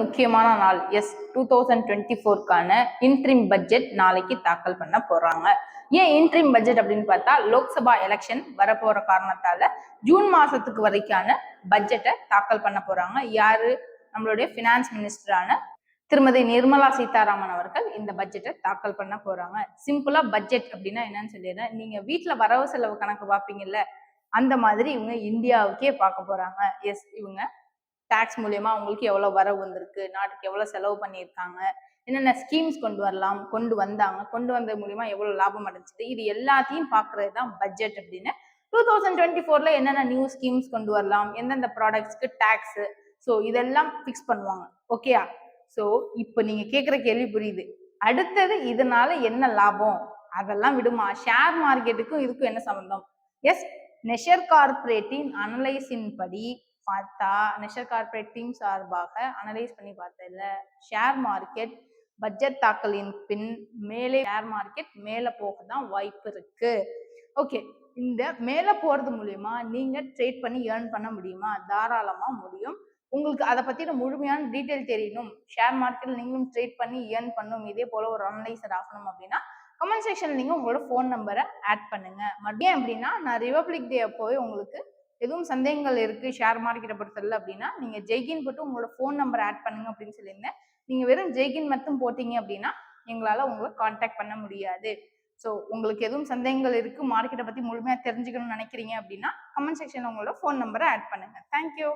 முக்கியமான நாள். S, 2024க்கான interim budget நாளைக்கு தாக்கல் பண்ண போறாங்க. ஏன் இன்ட்ரிம் பட்ஜெட் அப்படின்னு பார்த்தா, லோக்சபா எலெக்ஷன் வரப்போற காரணத்தால ஜூன் மாசத்துக்கு வரைக்கான பட்ஜெட்டை தாக்கல் பண்ண போறாங்க. யாரு? நம்மளுடைய பினான்ஸ் மினிஸ்டரான திருமதி நிர்மலா சீதாராமன் அவர்கள் இந்த பட்ஜெட்டை தாக்கல் பண்ண போறாங்க. சிம்பிளா பட்ஜெட் அப்படின்னா என்னன்னு சொல்லிடுறேன். நீங்க வீட்டுல வரவு செலவு கணக்கு பார்ப்பீங்கல்ல, அந்த மாதிரி இவங்க இந்தியாவுக்கே பார்க்க போறாங்க. எஸ், இவங்க டாக்ஸ் மூலியமா அவங்களுக்கு எவ்வளவு வரவு வந்திருக்கு, நாட்டுக்கு எவ்வளவு செலவு பண்ணியிருக்காங்க, என்னென்ன ஸ்கீம்ஸ் கொண்டு வரலாம், கொண்டு வந்தது மூலியமா எவ்வளவு லாபம் அடைஞ்சிது, இது எல்லாத்தையும் பாக்குறது தான் பட்ஜெட் அப்படின்னு. 2024ல என்னென்ன நியூ ஸ்கீம்ஸ் கொண்டு வரலாம், எந்தெந்த ப்ராடக்ட்ஸ்க்கு டாக்ஸ், ஸோ இதெல்லாம் ஃபிக்ஸ் பண்ணுவாங்க. ஓகேயா? ஸோ இப்போ நீங்க கேட்குற கேள்வி புரியுது. அடுத்தது இதனால என்ன லாபம், அதெல்லாம் விடுமா, ஷேர் மார்க்கெட்டுக்கும் இதுக்கும் என்ன சம்பந்தம்? எஸ், நெஷர் கார்பரேட்டின் அனலைஸின் படி பார்த்தா, நெஷர் கார்பரேட்டின் சார்பாக அனலைஸ் பண்ணி பார்த்ததில்ல, ஷேர் மார்க்கெட் பட்ஜெட் தாக்கலின் பின் மேலே ஷேர் மார்க்கெட் மேல போக தான் வாய்ப்பு இருக்கு. ஓகே, இந்த மேல போறது மூலியமா நீங்க ட்ரேட் பண்ணி ஏர்ன் பண்ண முடியுமா? தாராளமா முடியும். உங்களுக்கு அதை பத்தின முழுமையான டீட்டெயில் தெரியணும், ஷேர் மார்க்கெட்ல நீங்களும் ட்ரேட் பண்ணி ஏர்ன் பண்ணணும், இதே போல ஒரு அனலைசர் ஆகணும் அப்படின்னா கமெண்ட் செக்ஷன்ல நீங்க உங்களோட ஃபோன் நம்பரை ஆட் பண்ணுங்க. மறுபடியும் அப்படின்னா, நான் ரிபப்ளிக் டே அப்போவே உங்களுக்கு எதுவும் சந்தேகங்கள் இருக்கு ஷேர் மார்க்கெட்டை பொறுத்தல அப்படின்னா, நீங்க ஜெய்கின் போட்டு உங்களோட ஃபோன் நம்பர் ஆட் பண்ணுங்க அப்படின்னு சொல்லியிருந்தேன். நீங்க வெறும் ஜெய்கின் மட்டும் போட்டீங்க அப்படின்னா எங்களால உங்களை கான்டாக்ட் பண்ண முடியாது. ஸோ உங்களுக்கு எதுவும் சந்தேகங்கள் இருக்கு, மார்க்கெட்டை பத்தி முழுமையா தெரிஞ்சுக்கணும்னு நினைக்கிறீங்க அப்படின்னா கமெண்ட் செக்ஷன்ல உங்களோட ஃபோன் நம்பரை ஆட் பண்ணுங்க. தேங்க்யூ.